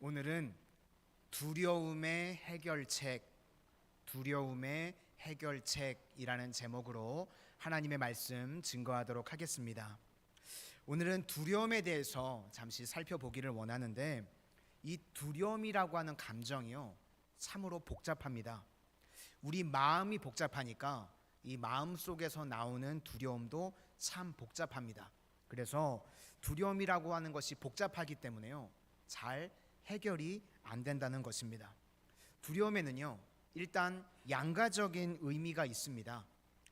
오늘은 두려움의 해결책이라는 제목으로 하나님의 말씀 증거하도록 하겠습니다. 오늘은 두려움에 대해서 잠시 살펴보기를 원하는데, 이 두려움이라고 하는 감정이요, 참으로 복잡합니다. 우리 마음이 복잡하니까 이 마음 속에서 나오는 두려움도 참 복잡합니다. 그래서 두려움이라고 하는 것이 복잡하기 때문에요, 잘 해결이 안 된다는 것입니다. 두려움에는요, 일단 양가적인 의미가 있습니다.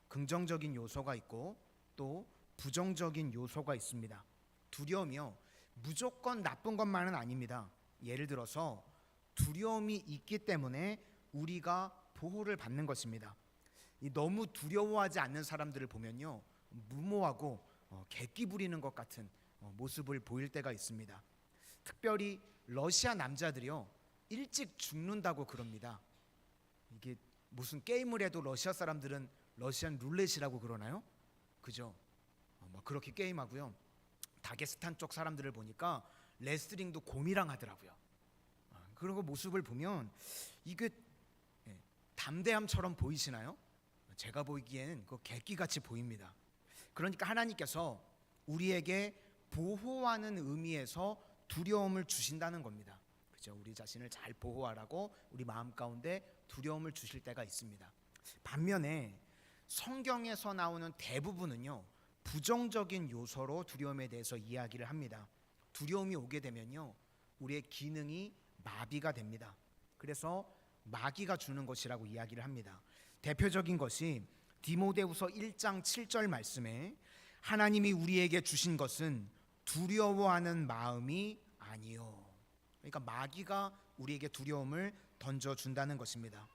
긍정적인 요소가 있고 또 부정적인 요소가 있습니다. 두려움이요, 무조건 나쁜 것만은 아닙니다. 예를 들어서 두려움이 있기 때문에 우리가 보호를 받는 것입니다. 너무 두려워하지 않는 사람들을 보면요, 무모하고 객기 부리는 것 같은 모습을 보일 때가 있습니다. 특별히 러시아 남자들이요, 일찍 죽는다고 그럽니다. 이게 무슨 게임을 해도 러시아 사람들은 러시안 룰렛이라고 그러나요? 그죠? 그렇게 게임하고요. 다게스탄 쪽 사람들을 보니까 레슬링도 곰이랑 하더라고요. 그런 거 모습을 보면 이게 담대함처럼 보이시나요? 제가 보이기에는 그 객기같이 보입니다. 그러니까 하나님께서 우리에게 보호하는 의미에서 두려움을 주신다는 겁니다. 그죠? 우리 자신을 잘 보호하라고 우리 마음 가운데 두려움을 주실 때가 있습니다. 반면에 성경에서 나오는 대부분은요, 부정적인 요소로 두려움에 대해서 이야기를 합니다. 두려움이 오게 되면요, 우리의 기능이 마비가 됩니다. 그래서 마귀가 주는 것이라고 이야기를 합니다. 대표적인 것이 디모데후서 1장 7절 말씀에 하나님이 우리에게 주신 것은 두려워하는 마음이 아니요. 그러니까 마귀가 우리에게 두려움을 던져준다는 것입니다.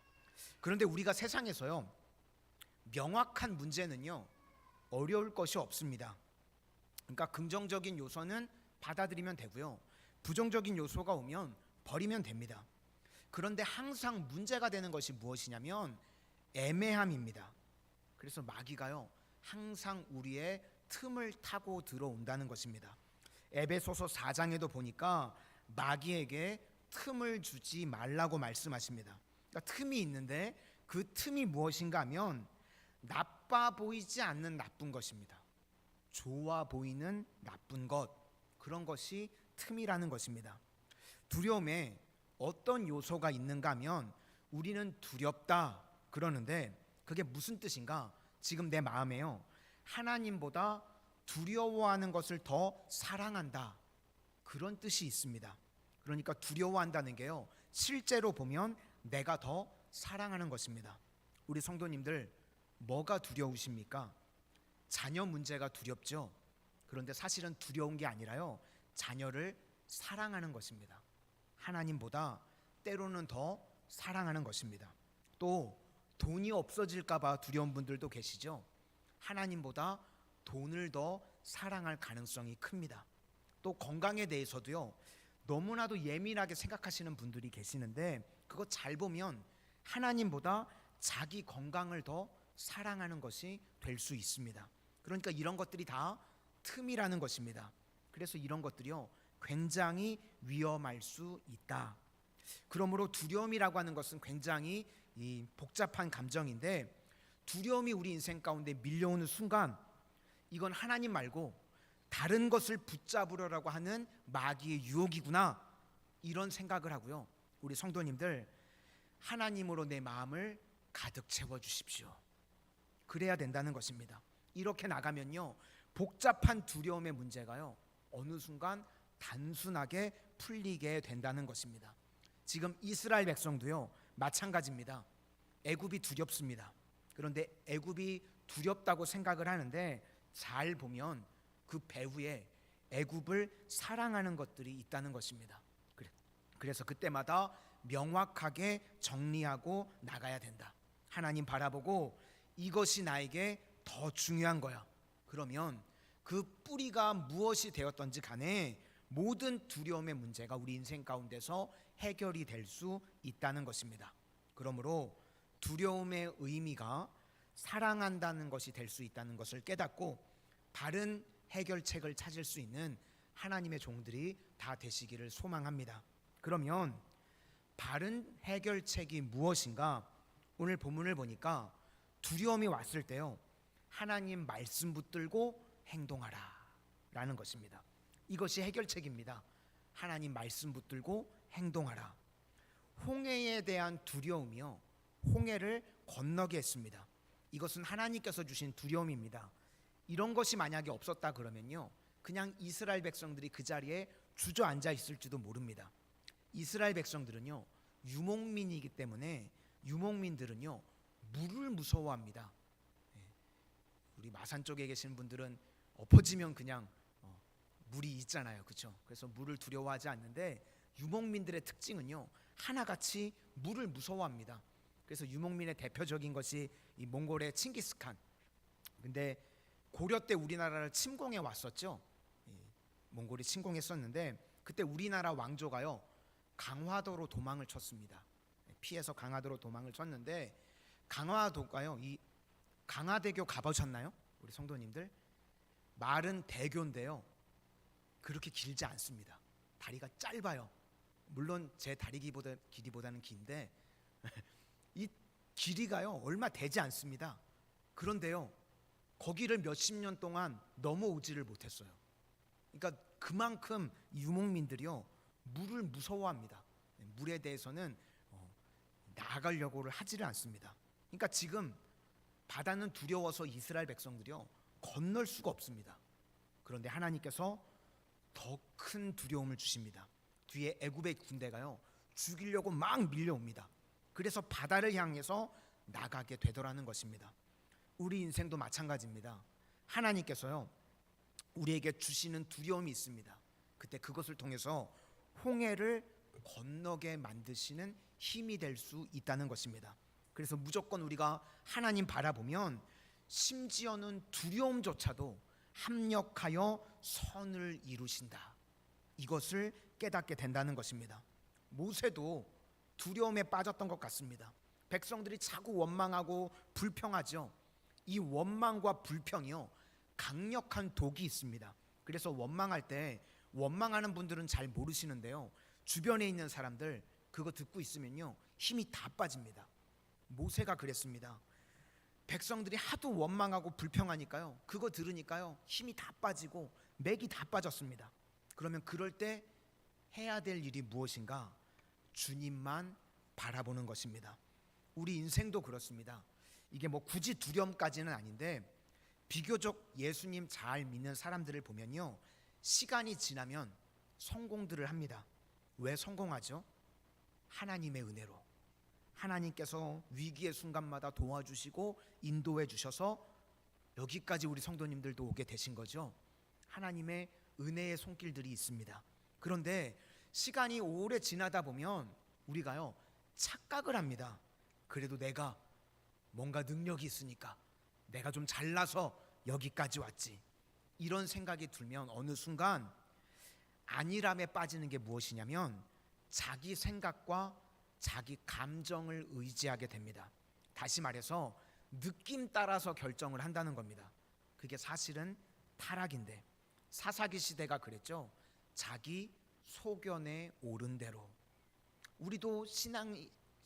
그런데 우리가 세상에서요, 명확한 문제는요, 어려울 것이 없습니다. 그러니까 긍정적인 요소는 받아들이면 되고요, 부정적인 요소가 오면 버리면 됩니다. 그런데 항상 문제가 되는 것이 무엇이냐면 애매함입니다. 그래서 마귀가요, 항상 우리의 틈을 타고 들어온다는 것입니다. 에베소서 4장에도 보니까 마귀에게 틈을 주지 말라고 말씀하십니다. 그러니까 틈이 있는데 그 틈이 무엇인가 하면 나빠 보이지 않는 나쁜 것입니다. 좋아 보이는 나쁜 것, 그런 것이 틈이라는 것입니다. 두려움에 어떤 요소가 있는가 하면 우리는 두렵다 그러는데, 그게 무슨 뜻인가? 지금 내 마음에요, 하나님보다 두려워하는 것을 더 사랑한다, 그런 뜻이 있습니다. 그러니까 두려워한다는 게요, 실제로 보면 내가 더 사랑하는 것입니다. 우리 성도님들, 뭐가 두려우십니까? 자녀 문제가 두렵죠. 그런데 사실은 두려운 게 아니라요, 자녀를 사랑하는 것입니다. 하나님보다 때로는 더 사랑하는 것입니다. 또 돈이 없어질까 봐 두려운 분들도 계시죠. 하나님보다 돈을 더 사랑할 가능성이 큽니다. 또 건강에 대해서도요, 너무나도 예민하게 생각하시는 분들이 계시는데, 그거 잘 보면 하나님보다 자기 건강을 더 사랑하는 것이 될 수 있습니다. 그러니까 이런 것들이 다 틈이라는 것입니다. 그래서 이런 것들이요, 굉장히 위험할 수 있다. 그러므로 두려움이라고 하는 것은 굉장히 복잡한 감정인데, 두려움이 우리 인생 가운데 밀려오는 순간 이건 하나님 말고 다른 것을 붙잡으려고 하는 마귀의 유혹이구나, 이런 생각을 하고요, 우리 성도님들, 하나님으로 내 마음을 가득 채워주십시오. 그래야 된다는 것입니다. 이렇게 나가면요, 복잡한 두려움의 문제가요, 어느 순간 단순하게 풀리게 된다는 것입니다. 지금 이스라엘 백성도요, 마찬가지입니다. 애굽이 두렵습니다. 그런데 애굽이 두렵다고 생각을 하는데, 잘 보면 그 배후에 애굽을 사랑하는 것들이 있다는 것입니다. 그래서 그때마다 명확하게 정리하고 나가야 된다. 하나님 바라보고 이것이 나에게 더 중요한 거야. 그러면 그 뿌리가 무엇이 되었던지 간에 모든 두려움의 문제가 우리 인생 가운데서 해결이 될 수 있다는 것입니다. 그러므로 두려움의 의미가 사랑한다는 것이 될 수 있다는 것을 깨닫고 바른 해결책을 찾을 수 있는 하나님의 종들이 다 되시기를 소망합니다. 그러면 바른 해결책이 무엇인가? 오늘 본문을 보니까 두려움이 왔을 때요, 하나님 말씀 붙들고 행동하라 라는 것입니다. 이것이 해결책입니다. 하나님 말씀 붙들고 행동하라. 홍해에 대한 두려움이요, 홍해를 건너게 했습니다. 이것은 하나님께서 주신 두려움입니다. 이런 것이 만약에 없었다 그러면요, 그냥 이스라엘 백성들이 그 자리에 주저앉아 있을지도 모릅니다. 이스라엘 백성들은요, 유목민이기 때문에 유목민들은요, 물을 무서워합니다. 우리 마산 쪽에 계신 분들은 엎어지면 그냥 물이 있잖아요, 그렇죠? 그래서 물을 두려워하지 않는데 유목민들의 특징은요, 하나같이 물을 무서워합니다. 그래서 유목민의 대표적인 것이 이 몽골의 칭기스칸. 근데 고려 때 우리나라를 침공해 왔었죠. 몽골이 침공했었는데 그때 우리나라 왕조가요, 강화도로 도망을 쳤습니다. 피해서 강화도로 도망을 쳤는데, 강화도가요, 이 강화대교 가보셨나요? 우리 성도님들? 말은 대교인데요, 그렇게 길지 않습니다. 다리가 짧아요. 물론 제 다리 길이보다는 긴데 이 길이가요, 얼마 되지 않습니다. 그런데요, 거기를 몇십 년 동안 넘어오지를 못했어요. 그러니까 그만큼 유목민들이요, 물을 무서워합니다. 물에 대해서는 나아가려고를 하지를 않습니다. 그러니까 지금 바다는 두려워서 이스라엘 백성들이요, 건널 수가 없습니다. 그런데 하나님께서 더 큰 두려움을 주십니다. 뒤에 애굽의 군대가요, 죽이려고 막 밀려옵니다. 그래서 바다를 향해서 나가게 되더라는 것입니다. 우리 인생도 마찬가지입니다. 하나님께서요, 우리에게 주시는 두려움이 있습니다. 그때 그것을 통해서 홍해를 건너게 만드시는 힘이 될 수 있다는 것입니다. 그래서 무조건 우리가 하나님 바라보면 심지어는 두려움조차도 합력하여 선을 이루신다, 이것을 깨닫게 된다는 것입니다. 모세도 두려움에 빠졌던 것 같습니다. 백성들이 자꾸 원망하고 불평하죠. 이 원망과 불평이요, 강력한 독이 있습니다. 그래서 원망할 때, 원망하는 분들은 잘 모르시는데요, 주변에 있는 사람들 그거 듣고 있으면요, 힘이 다 빠집니다. 모세가 그랬습니다. 백성들이 하도 원망하고 불평하니까요, 그거 들으니까요, 힘이 다 빠지고 맥이 다 빠졌습니다. 그러면 그럴 때 해야 될 일이 무엇인가? 주님만 바라보는 것입니다. 우리 인생도 그렇습니다. 이게 뭐 굳이 두려움까지는 아닌데, 비교적 예수님 잘 믿는 사람들을 보면요, 시간이 지나면 성공들을 합니다. 왜 성공하죠? 하나님의 은혜로. 하나님께서 위기의 순간마다 도와주시고 인도해 주셔서 여기까지 우리 성도님들도 오게 되신 거죠. 하나님의 은혜의 손길들이 있습니다. 그런데 시간이 오래 지나다 보면 우리가요, 착각을 합니다. 그래도 내가 뭔가 능력이 있으니까, 내가 좀 잘나서 여기까지 왔지, 이런 생각이 들면 어느 순간 안일함에 빠지는 게 무엇이냐면 자기 생각과 자기 감정을 의지하게 됩니다. 다시 말해서 느낌 따라서 결정을 한다는 겁니다. 그게 사실은 타락인데, 사사기 시대가 그랬죠. 자기 소견에 오른 대로. 우리도 신앙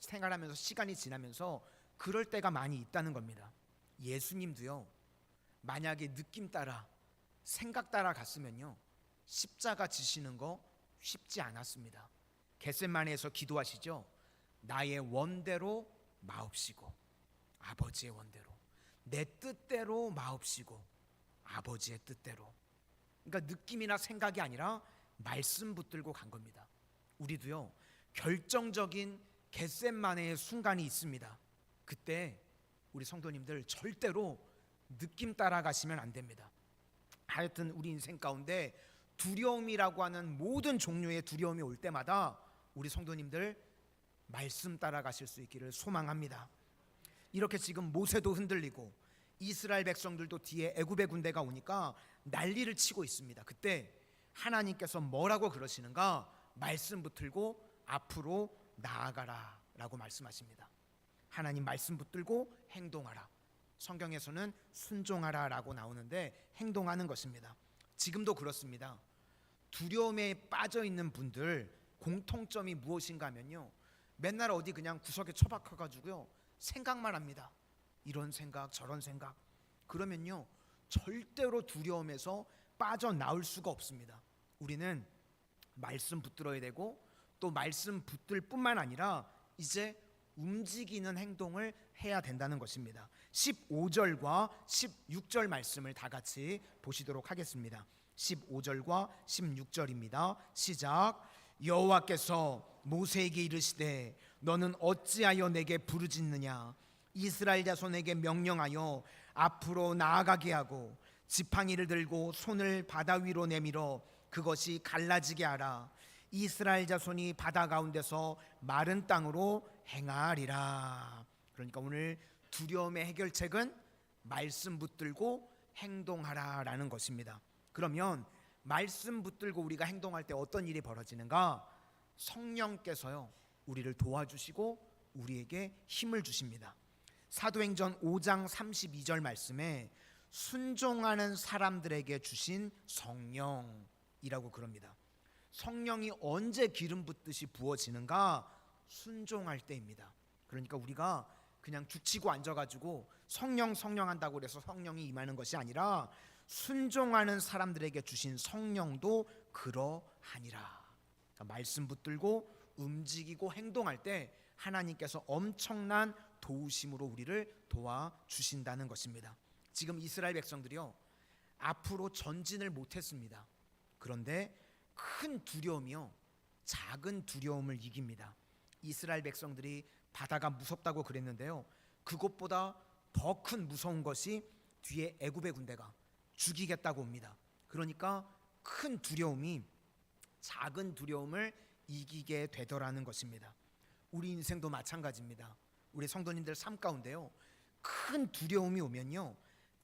생활하면서 시간이 지나면서 그럴 때가 많이 있다는 겁니다. 예수님도요, 만약에 느낌 따라, 생각 따라 갔으면요, 십자가 지시는 거 쉽지 않았습니다. 겟세마네에서 기도하시죠. 나의 원대로 마옵시고 아버지의 원대로, 내 뜻대로 마옵시고 아버지의 뜻대로. 그러니까 느낌이나 생각이 아니라 말씀 붙들고 간 겁니다. 우리도요, 결정적인 겟세마네의 순간이 있습니다. 그때 우리 성도님들 절대로 느낌 따라가시면 안 됩니다. 하여튼 우리 인생 가운데 두려움이라고 하는 모든 종류의 두려움이 올 때마다 우리 성도님들 말씀 따라가실 수 있기를 소망합니다. 이렇게 지금 모세도 흔들리고 이스라엘 백성들도 뒤에 애굽의 군대가 오니까 난리를 치고 있습니다. 그때 하나님께서 뭐라고 그러시는가? 말씀 붙들고 앞으로 나아가라 라고 말씀하십니다. 하나님 말씀 붙들고 행동하라. 성경에서는 순종하라 라고 나오는데 행동하는 것입니다. 지금도 그렇습니다. 두려움에 빠져 있는 분들 공통점이 무엇인가 하면요, 맨날 어디 그냥 구석에 처박혀가지고요 생각만 합니다. 이런 생각 저런 생각. 그러면요 절대로 두려움에서 빠져나올 수가 없습니다. 우리는 말씀 붙들어야 되고, 또 말씀 붙들 뿐만 아니라 이제 움직이는 행동을 해야 된다는 것입니다. 15절과 16절 말씀을 다 같이 보시도록 하겠습니다. 15절과 16절입니다. 시작. 여호와께서 모세에게 이르시되 너는 어찌하여 내게 부르짖느냐. 이스라엘 자손에게 명령하여 앞으로 나아가게 하고 지팡이를 들고 손을 바다 위로 내밀어 그것이 갈라지게 하라. 이스라엘 자손이 바다 가운데서 마른 땅으로 행하리라. 그러니까 오늘 두려움의 해결책은 말씀 붙들고 행동하라라는 것입니다. 그러면 말씀 붙들고 우리가 행동할 때 어떤 일이 벌어지는가? 성령께서요 우리를 도와주시고 우리에게 힘을 주십니다. 사도행전 5장 32절 말씀에 순종하는 사람들에게 주신 성령이라고 그럽니다. 성령이 언제 기름 붓듯이 부어지는가? 순종할 때입니다. 그러니까 우리가 그냥 죽치고 앉아가지고 성령 한다고 해서 성령이 임하는 것이 아니라 순종하는 사람들에게 주신 성령도 그러하니라. 말씀 붙들고 움직이고 행동할 때 하나님께서 엄청난 도우심으로 우리를 도와주신다는 것입니다. 지금 이스라엘 백성들이요 앞으로 전진을 못했습니다. 그런데 큰 두려움이요 작은 두려움을 이깁니다. 이스라엘 백성들이 바다가 무섭다고 그랬는데요, 그것보다 더 큰 무서운 것이 뒤에 애굽의 군대가 죽이겠다고 옵니다. 그러니까 큰 두려움이 작은 두려움을 이기게 되더라는 것입니다. 우리 인생도 마찬가지입니다. 우리 성도님들 삶 가운데요 큰 두려움이 오면요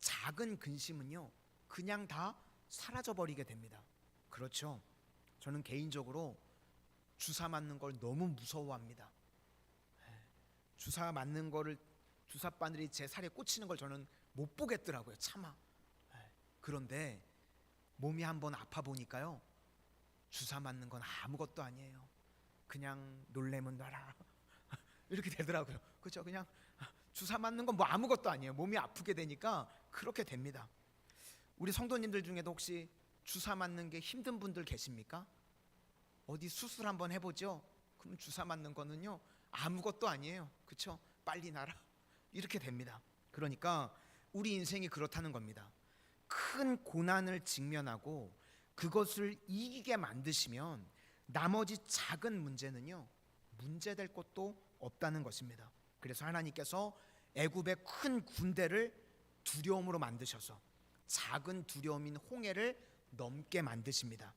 작은 근심은요 그냥 다 사라져 버리게 됩니다. 그렇죠? 저는 개인적으로 주사 맞는 걸 너무 무서워합니다. 주사 맞는 거를, 주사 바늘이 제 살에 꽂히는 걸 저는 못 보겠더라고요. 차마. 그런데 몸이 한번 아파 보니까요 주사 맞는 건 아무것도 아니에요. 그냥 놀래면 놔라 이렇게 되더라고요. 그렇죠? 그냥 주사 맞는 건 뭐 아무것도 아니에요. 몸이 아프게 되니까 그렇게 됩니다. 우리 성도님들 중에도 혹시 주사 맞는 게 힘든 분들 계십니까? 어디 수술 한번 해보죠. 그럼 주사 맞는 거는요 아무것도 아니에요. 그렇죠? 빨리 나라 이렇게 됩니다. 그러니까 우리 인생이 그렇다는 겁니다. 큰 고난을 직면하고 그것을 이기게 만드시면 나머지 작은 문제는요 문제될 것도 없다는 것입니다. 그래서 하나님께서 애굽의 큰 군대를 두려움으로 만드셔서 작은 두려움인 홍해를 넘게 만드십니다.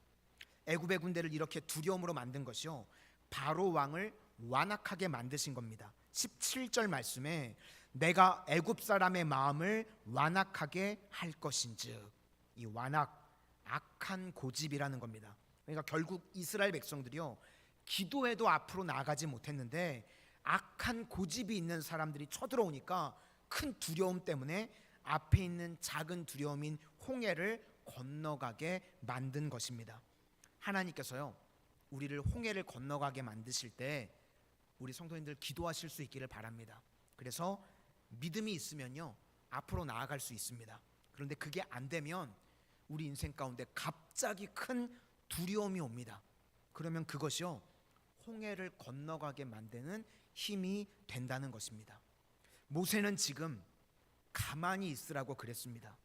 애굽의 군대를 이렇게 두려움으로 만든 것이요 바로 왕을 완악하게 만드신 겁니다. 17절 말씀에 내가 애굽 사람의 마음을 완악하게 할 것인즉, 이 완악, 악한 고집이라는 겁니다. 그러니까 결국 이스라엘 백성들이요 기도해도 앞으로 나아가지 못했는데 악한 고집이 있는 사람들이 쳐들어오니까 큰 두려움 때문에 앞에 있는 작은 두려움인 홍해를 건너가게 만든 것입니다. 하나님께서요 우리를 홍해를 건너가게 만드실 때 우리 성도님들 기도하실 수 있기를 바랍니다. 그래서 믿음이 있으면요 앞으로 나아갈 수 있습니다. 그런데 그게 안 되면 우리 인생 가운데 갑자기 큰 두려움이 옵니다. 그러면 그것이요 홍해를 건너가게 만드는 힘이 된다는 것입니다. 모세는 지금 가만히 있으라고 그랬습니다.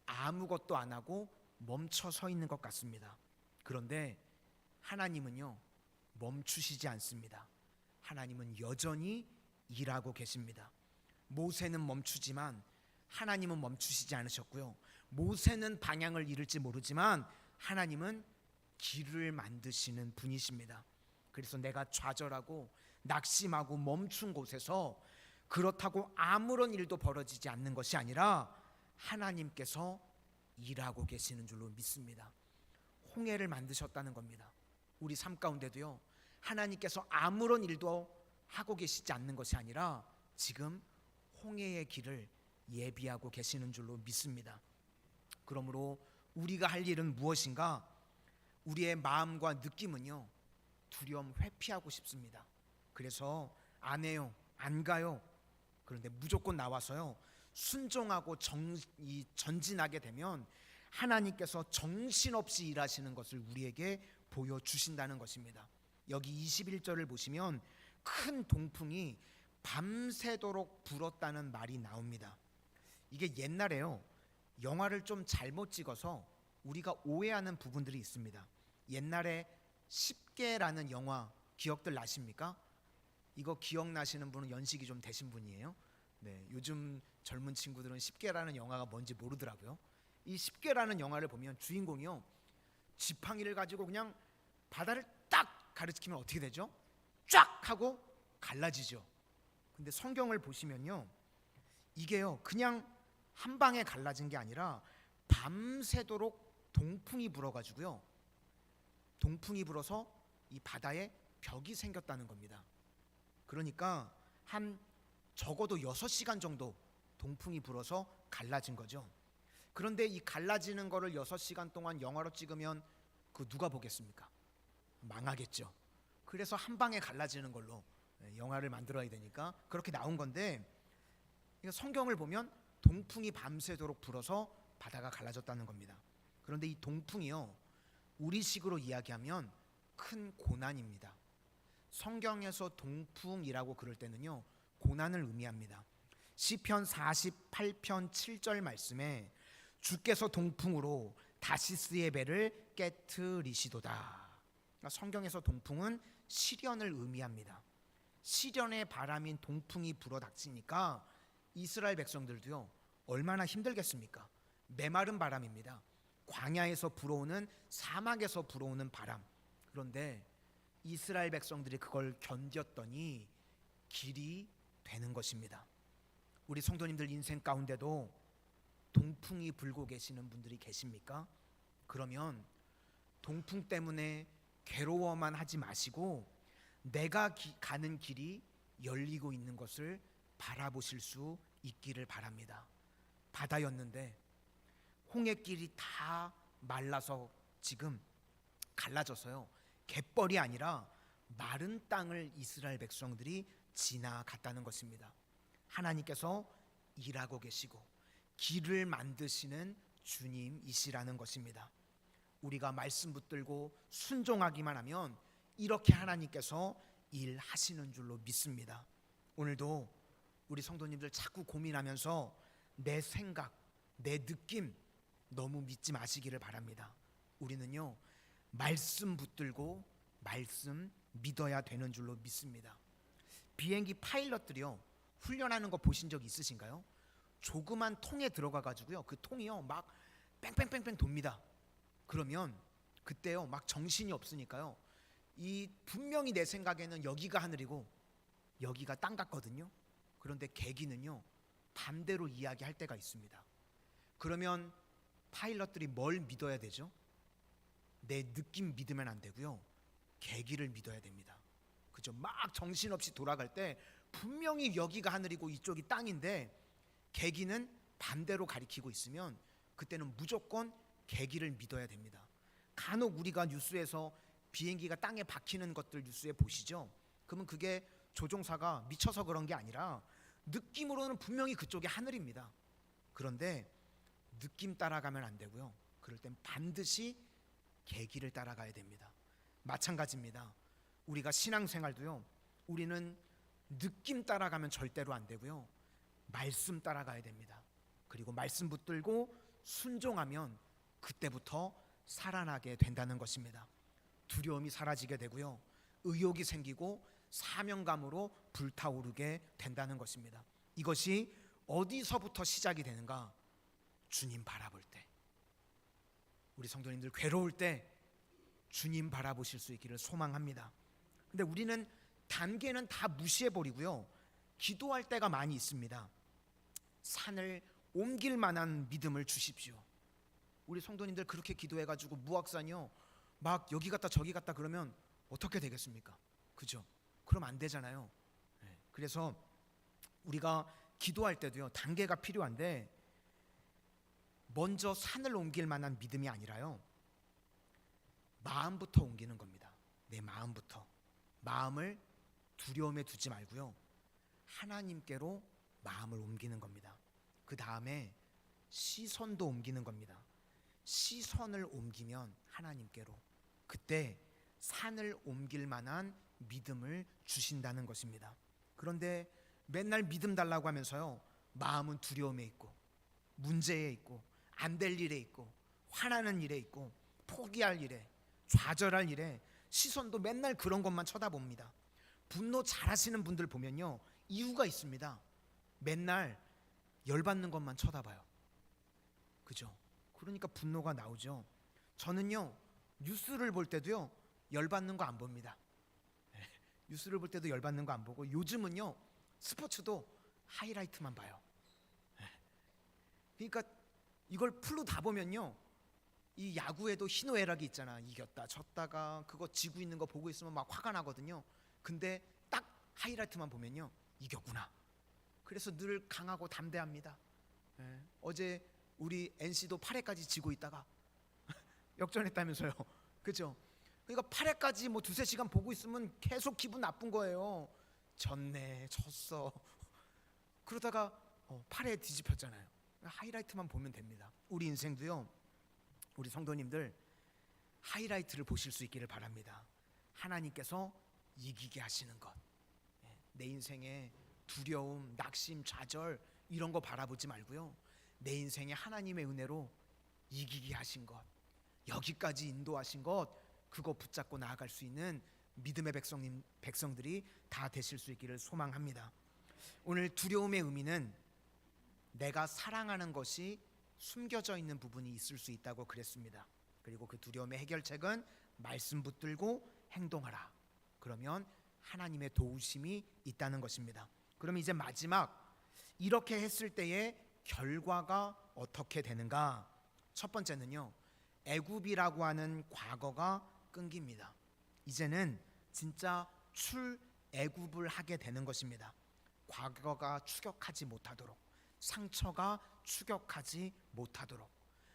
아무것도 안 하고 멈춰 서 있는 것 같습니다. 그런데 하나님은요 멈추시지 않습니다. 하나님은 여전히 일하고 계십니다. 모세는 멈추지만 하나님은 멈추시지 않으셨고요, 모세는 방향을 잃을지 모르지만 하나님은 길을 만드시는 분이십니다. 그래서 내가 좌절하고 낙심하고 멈춘 곳에서 그렇다고 아무런 일도 벌어지지 않는 것이 아니라 하나님께서 일하고 계시는 줄로 믿습니다. 홍해를 만드셨다는 겁니다. 우리 삶 가운데도요 하나님께서 아무런 일도 하고 계시지 않는 것이 아니라 지금 홍해의 길을 예비하고 계시는 줄로 믿습니다. 그러므로 우리가 할 일은 무엇인가? 우리의 마음과 느낌은요 두려움 회피하고 싶습니다. 그래서 안 해요, 안 가요. 그런데 무조건 나와서요 순종하고 전진하게 되면 하나님께서 정신없이 일하시는 것을 우리에게 보여주신다는 것입니다. 여기 21절을 보시면 큰 동풍이 밤새도록 불었다는 말이 나옵니다. 이게 옛날에요 영화를 좀 잘못 찍어서 우리가 오해하는 부분들이 있습니다. 옛날에 10개라는 영화 기억들 나십니까? 이거 기억나시는 분은 연식이 좀 되신 분이에요. 네, 요즘 젊은 친구들은 10개라는 영화가 뭔지 모르더라고요. 이 10개라는 영화를 보면 주인공이요 지팡이를 가지고 그냥 바다를 딱 가르치면 어떻게 되죠? 쫙 하고 갈라지죠. 근데 성경을 보시면요 이게요 그냥 한 방에 갈라진 게 아니라 밤새도록 동풍이 불어가지고요 동풍이 불어서 이 바다에 벽이 생겼다는 겁니다. 그러니까 한 적어도 6시간 정도 동풍이 불어서 갈라진 거죠. 그런데 이 갈라지는 거를 6시간 동안 영화로 찍으면 그 누가 보겠습니까? 망하겠죠. 그래서 한 방에 갈라지는 걸로 영화를 만들어야 되니까 그렇게 나온 건데 성경을 보면 동풍이 밤새도록 불어서 바다가 갈라졌다는 겁니다. 그런데 이 동풍이요 우리식으로 이야기하면 큰 고난입니다. 성경에서 동풍이라고 그럴 때는요 고난을 의미합니다. 시편 48편 7절 말씀에 주께서 동풍으로 다시스의 배를 깨트리시도다. 그러니까 성경에서 동풍은 시련을 의미합니다. 시련의 바람인 동풍이 불어닥치니까 이스라엘 백성들도요 얼마나 힘들겠습니까? 메마른 바람입니다. 광야에서 불어오는 사막에서 불어오는 바람. 그런데 이스라엘 백성들이 그걸 견뎠더니 길이 되는 것입니다. 우리 성도님들 인생 가운데도 동풍이 불고 계시는 분들이 계십니까? 그러면 동풍 때문에 괴로워만 하지 마시고 내가 가는 길이 열리고 있는 것을 바라보실 수 있기를 바랍니다. 바다였는데 홍해길이 다 말라서 지금 갈라져서요 갯벌이 아니라 마른 땅을 이스라엘 백성들이 지나갔다는 것입니다. 하나님께서 일하고 계시고 길을 만드시는 주님이시라는 것입니다. 우리가 말씀 붙들고 순종하기만 하면 이렇게 하나님께서 일하시는 줄로 믿습니다. 오늘도 우리 성도님들 자꾸 고민하면서 내 생각, 내 느낌 너무 믿지 마시기를 바랍니다. 우리는요 말씀 붙들고 말씀 믿어야 되는 줄로 믿습니다. 비행기 파일럿들이요 훈련하는 거 보신 적 있으신가요? 조그만 통에 들어가 가지고요 그 통이요 막 뺑뺑뺑뺑 돕니다. 그러면 그때요 막 정신이 없으니까요 이 분명히 내 생각에는 여기가 하늘이고 여기가 땅 같거든요. 그런데 계기는요 반대로 이야기할 때가 있습니다. 그러면 파일럿들이 뭘 믿어야 되죠? 내 느낌 믿으면 안 되고요 계기를 믿어야 됩니다. 그죠? 막 정신없이 돌아갈 때 분명히 여기가 하늘이고 이쪽이 땅인데 계기는 반대로 가리키고 있으면 그때는 무조건 계기를 믿어야 됩니다. 간혹 우리가 뉴스에서 비행기가 땅에 박히는 것들 뉴스에 보시죠? 그러면 그게 조종사가 미쳐서 그런 게 아니라 느낌으로는 분명히 그쪽이 하늘입니다. 그런데 느낌 따라가면 안 되고요 그럴 땐 반드시 계기를 따라가야 됩니다. 마찬가지입니다. 우리가 신앙생활도요 우리는 느낌 따라가면 절대로 안 되고요 말씀 따라가야 됩니다. 그리고 말씀 붙들고 순종하면 그때부터 살아나게 된다는 것입니다. 두려움이 사라지게 되고요 의욕이 생기고 사명감으로 불타오르게 된다는 것입니다. 이것이 어디서부터 시작이 되는가? 주님 바라볼 때, 우리 성도님들 괴로울 때 주님 바라보실 수 있기를 소망합니다. 근데 우리는 단계는 다 무시해버리고요 기도할 때가 많이 있습니다. 산을 옮길 만한 믿음을 주십시오. 우리 성도님들 그렇게 기도해가지고 무악산이요 막 여기 갔다 저기 갔다 그러면 어떻게 되겠습니까? 그죠? 그럼 안 되잖아요. 그래서 우리가 기도할 때도요 단계가 필요한데 먼저 산을 옮길 만한 믿음이 아니라요 마음부터 옮기는 겁니다. 내 마음부터, 마음을 두려움에 두지 말고요, 하나님께로 마음을 옮기는 겁니다. 그 다음에 시선도 옮기는 겁니다. 시선을 옮기면 하나님께로, 그때 산을 옮길 만한 믿음을 주신다는 것입니다. 그런데 맨날 믿음 달라고 하면서요, 마음은 두려움에 있고, 문제에 있고, 안 될 일에 있고, 화나는 일에 있고, 포기할 일에, 좌절할 일에 시선도 맨날 그런 것만 쳐다봅니다. 분노 잘하시는 분들 보면요, 이유가 있습니다. 맨날 열받는 것만 쳐다봐요. 그죠? 그러니까 분노가 나오죠. 저는요, 뉴스를 볼 때도요, 열받는 거 안 봅니다. 뉴스를 볼 때도 열받는 거 안 보고, 요즘은요, 스포츠도 하이라이트만 봐요. 그러니까 이걸 풀로 다 보면요, 이 야구에도 희노애락이 있잖아. 이겼다 졌다가 그거 지고 있는 거 보고 있으면 막 화가 나거든요. 근데 딱 하이라이트만 보면요, 이겼구나. 그래서 늘 강하고 담대합니다. 어제 우리 NC도 8회까지 지고 있다가 역전했다면서요. 그죠? 그러니까 8회까지 뭐 두세 시간 보고 있으면 계속 기분 나쁜 거예요. 졌네, 졌어. 그러다가 8회 뒤집혔잖아요. 하이라이트만 보면 됩니다. 우리 인생도요, 우리 성도님들 하이라이트를 보실 수 있기를 바랍니다. 하나님께서 이기게 하시는 것, 내 인생에 두려움, 낙심, 좌절 이런 거 바라보지 말고요, 내 인생에 하나님의 은혜로 이기게 하신 것, 여기까지 인도하신 것, 그거 붙잡고 나아갈 수 있는 믿음의 백성들이 다 되실 수 있기를 소망합니다. 오늘 두려움의 의미는 내가 사랑하는 것이 숨겨져 있는 부분이 있을 수 있다고 그랬습니다. 그리고 그 두려움의 해결책은 말씀 붙들고 행동하라. 그러면 하나님의 도우심이 있다는 것입니다. 그럼 이제 마지막, 이렇게 했을 때의 결과가 어떻게 되는가? 첫 번째는요, 애굽이라고 하는 과거가 끊깁니다. 이제는 진짜 출애굽을 하게 되는 것입니다. 과거가 추격하지 못하도록, 상처가 추격하지 못하도록.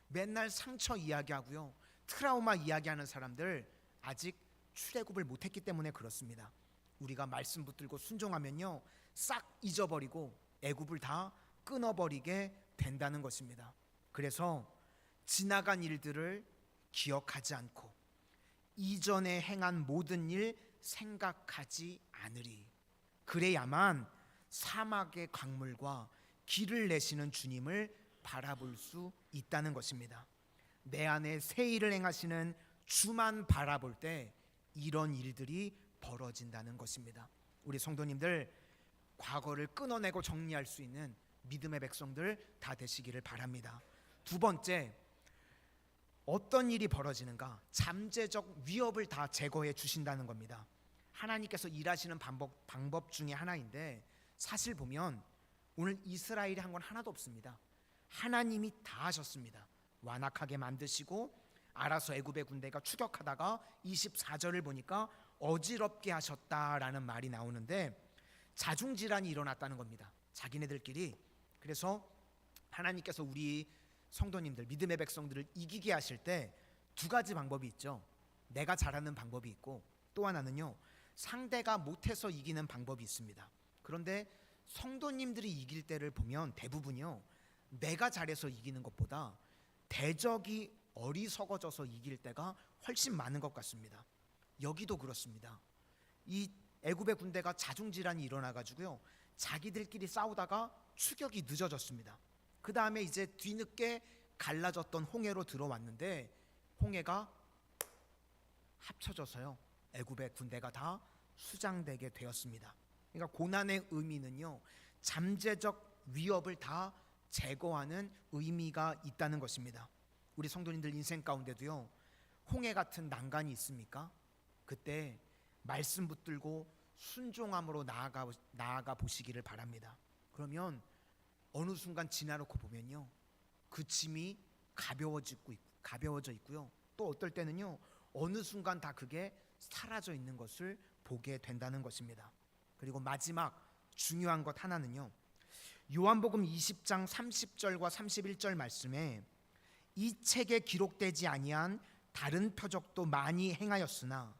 맨날 상처 이야기하고요, 트라우마 이야기하는 사람들 아직 출애굽을 못했기 때문에 그렇습니다. 우리가 말씀 붙들고 순종하면요, 싹 잊어버리고 애굽을 다 끊어버리게 된다는 것입니다. 그래서 지나간 일들을 기억하지 않고 이전에 행한 모든 일 생각하지 않으리. 그래야만 사막의 강물과 길을 내시는 주님을 바라볼 수 있다는 것입니다. 내 안에 새 일을 행하시는 주만 바라볼 때 이런 일들이 벌어진다는 것입니다. 우리 성도님들, 과거를 끊어내고 정리할 수 있는 믿음의 백성들 다 되시기를 바랍니다. 두 번째, 어떤 일이 벌어지는가? 잠재적 위협을 다 제거해 주신다는 겁니다. 하나님께서 일하시는 방법 중에 하나인데, 사실 보면 오늘 이스라엘이 한 건 하나도 없습니다. 하나님이 다 하셨습니다. 완악하게 만드시고 알아서 애굽의 군대가 추격하다가 24절을 보니까 어지럽게 하셨다라는 말이 나오는데, 자중질환이 일어났다는 겁니다. 자기네들끼리. 그래서 하나님께서 우리 성도님들, 믿음의 백성들을 이기게 하실 때 두 가지 방법이 있죠. 내가 잘하는 방법이 있고, 또 하나는요, 상대가 못해서 이기는 방법이 있습니다. 그런데 성도님들이 이길 때를 보면 대부분요, 내가 잘해서 이기는 것보다 대적이 어리석어져서 이길 때가 훨씬 많은 것 같습니다. 여기도 그렇습니다. 이 애굽의 군대가 자중질환이 일어나가지고요, 자기들끼리 싸우다가 추격이 늦어졌습니다. 그 다음에 이제 뒤늦게 갈라졌던 홍해로 들어왔는데, 홍해가 합쳐져서요, 애굽의 군대가 다 수장되게 되었습니다. 그러니까 고난의 의미는요, 잠재적 위협을 다 제거하는 의미가 있다는 것입니다. 우리 성도님들 인생 가운데도요, 홍해 같은 난간이 있습니까? 그때 말씀 붙들고 순종함으로 나아가 보시기를 바랍니다. 그러면 어느 순간 지나놓고 보면요, 그 짐이 가벼워져 있고요, 또 어떨 때는요, 어느 순간 다 그게 사라져 있는 것을 보게 된다는 것입니다. 그리고 마지막 중요한 것 하나는요, 요한복음 20장 30절과 31절 말씀에 이 책에 기록되지 아니한 다른 표적도 많이 행하였으나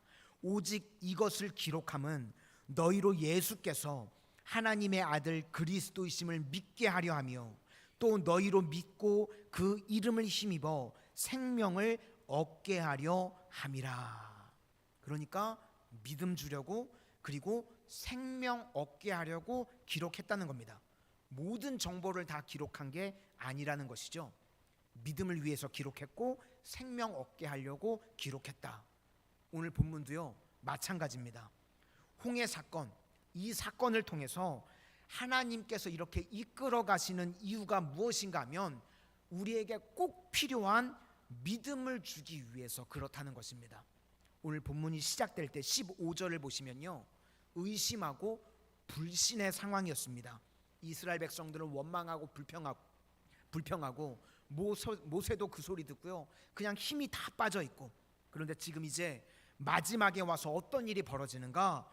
오직 이것을 기록함은 너희로 예수께서 하나님의 아들 그리스도이심을 믿게 하려 하며 또 너희로 믿고 그 이름을 힘입어 생명을 얻게 하려 함이라. 그러니까 믿음 주려고, 그리고 생명 얻게 하려고 기록했다는 겁니다. 모든 정보를 다 기록한 게 아니라는 것이죠. 믿음을 위해서 기록했고 생명 얻게 하려고 기록했다. 오늘 본문도요 마찬가지입니다. 홍해 사건, 이 사건을 통해서 하나님께서 이렇게 이끌어 가시는 이유가 무엇인가 하면 우리에게 꼭 필요한 믿음을 주기 위해서 그렇다는 것입니다. 오늘 본문이 시작될 때 15절을 보시면요, 의심하고 불신의 상황이었습니다. 이스라엘 백성들은 원망하고 불평하고 모세도 그 소리 듣고요 그냥 힘이 다 빠져 있고, 그런데 지금 이제 마지막에 와서 어떤 일이 벌어지는가?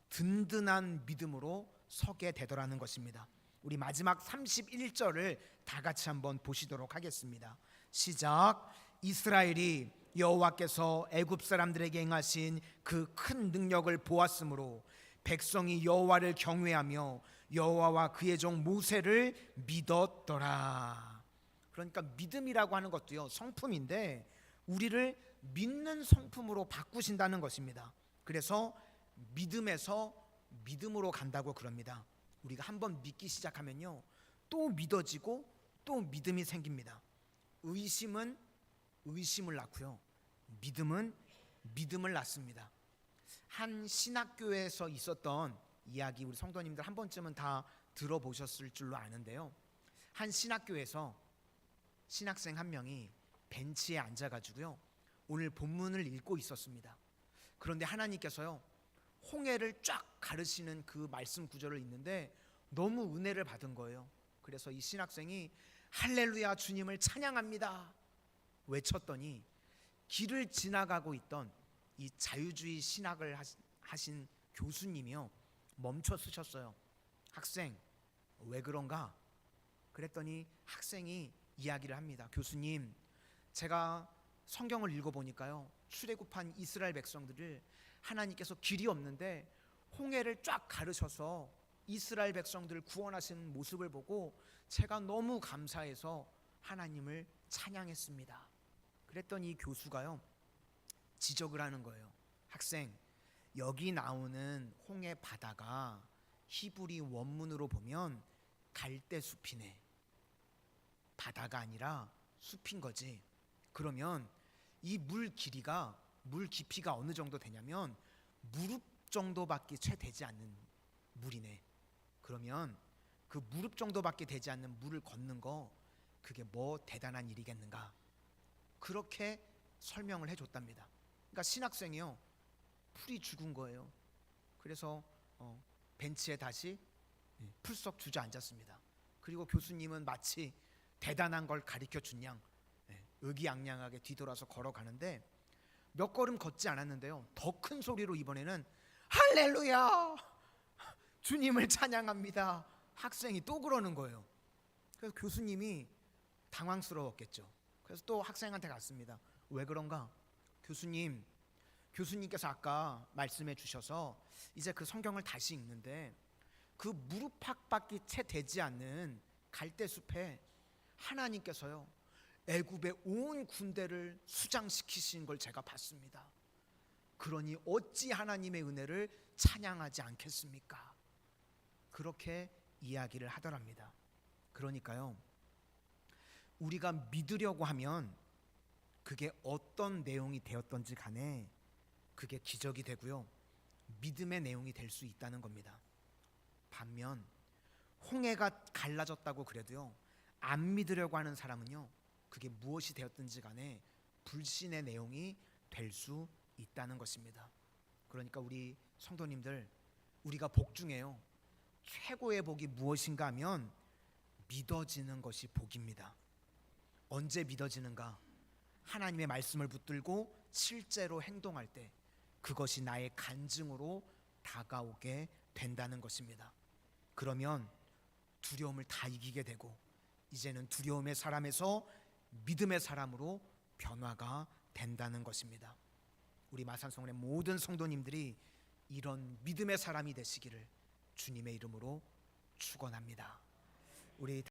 든든한 믿음으로 서게 되더라는 것입니다. 우리 마지막 31절을 다 같이 한번 보시도록 하겠습니다. 시작. 이스라엘이 여호와께서 애굽 사람들에게 행하신 그 큰 능력을 보았으므로 백성이 여호와를 경외하며 여호와와 그의 종 모세를 믿었더라. 그러니까 믿음이라고 하는 것도요 성품인데 우리를 믿는 성품으로 바꾸신다는 것입니다. 그래서 믿음에서 믿음으로 간다고 그럽니다. 우리가 한번 믿기 시작하면요 또 믿어지고 또 믿음이 생깁니다. 의심은 의심을 낳고요, 믿음은 믿음을 낳습니다. 한 신학교에서 있었던 이야기, 우리 성도님들 한 번쯤은 다 들어보셨을 줄로 아는데요, 한 신학교에서 신학생 한 명이 벤치에 앉아가지고요 오늘 본문을 읽고 있었습니다. 그런데 하나님께서요 홍해를 쫙 가르치는 그 말씀 구절을 읽는데 너무 은혜를 받은 거예요. 그래서 이 신학생이 할렐루야 주님을 찬양합니다 외쳤더니 길을 지나가고 있던 이 자유주의 신학을 하신 교수님이요 멈춰 서셨어요. 학생 왜 그런가? 그랬더니 학생이 이야기를 합니다. 교수님, 제가 성경을 읽어보니까요 출애굽한 이스라엘 백성들을 하나님께서 길이 없는데 홍해를 쫙 가르셔서 이스라엘 백성들을 구원하시는 모습을 보고 제가 너무 감사해서 하나님을 찬양했습니다. 그랬더니 이 교수가요 지적을 하는 거예요. 학생, 여기 나오는 홍해 바다가 히브리 원문으로 보면 갈대숲이네. 바다가 아니라 숲인 거지. 그러면 이 물 길이가, 물 깊이가 어느 정도 되냐면 무릎 정도밖에 채 되지 않는 물이네. 그러면 그 무릎 정도밖에 되지 않는 물을 걷는 거, 그게 뭐 대단한 일이겠는가? 그렇게 설명을 해줬답니다. 그러니까 신학생이요 풀이 죽은 거예요. 그래서 벤치에 다시 풀썩 주저앉았습니다. 그리고 교수님은 마치 대단한 걸 가르쳐 준 양 의기양양하게 뒤돌아서 걸어가는데 몇 걸음 걷지 않았는데요 더 큰 소리로 이번에는 할렐루야 주님을 찬양합니다. 학생이 또 그러는 거예요. 그래서 교수님이 당황스러웠겠죠. 그래서 또 학생한테 갔습니다. 왜 그런가? 교수님께서 아까 말씀해 주셔서 이제 그 성경을 다시 읽는데 그 무릎팍밖에 채 되지 않는 갈대숲에 하나님께서요 애굽의 온 군대를 수장시키신 걸 제가 봤습니다. 그러니 어찌 하나님의 은혜를 찬양하지 않겠습니까? 그렇게 이야기를 하더랍니다. 그러니까요 우리가 믿으려고 하면 그게 어떤 내용이 되었던지 간에 그게 기적이 되고요 믿음의 내용이 될 수 있다는 겁니다. 반면 홍해가 갈라졌다고 그래도요 안 믿으려고 하는 사람은요 그게 무엇이 되었든지 간에 불신의 내용이 될 수 있다는 것입니다. 그러니까 우리 성도님들, 우리가 복 중에요 최고의 복이 무엇인가 하면 믿어지는 것이 복입니다. 언제 믿어지는가? 하나님의 말씀을 붙들고 실제로 행동할 때 그것이 나의 간증으로 다가오게 된다는 것입니다. 그러면 두려움을 다 이기게 되고 이제는 두려움의 사람에서 믿음의 사람으로 변화가 된다는 것입니다. 우리 마산성원의 모든 성도님들이 이런 믿음의 사람이 되시기를 주님의 이름으로 축원합니다. 우리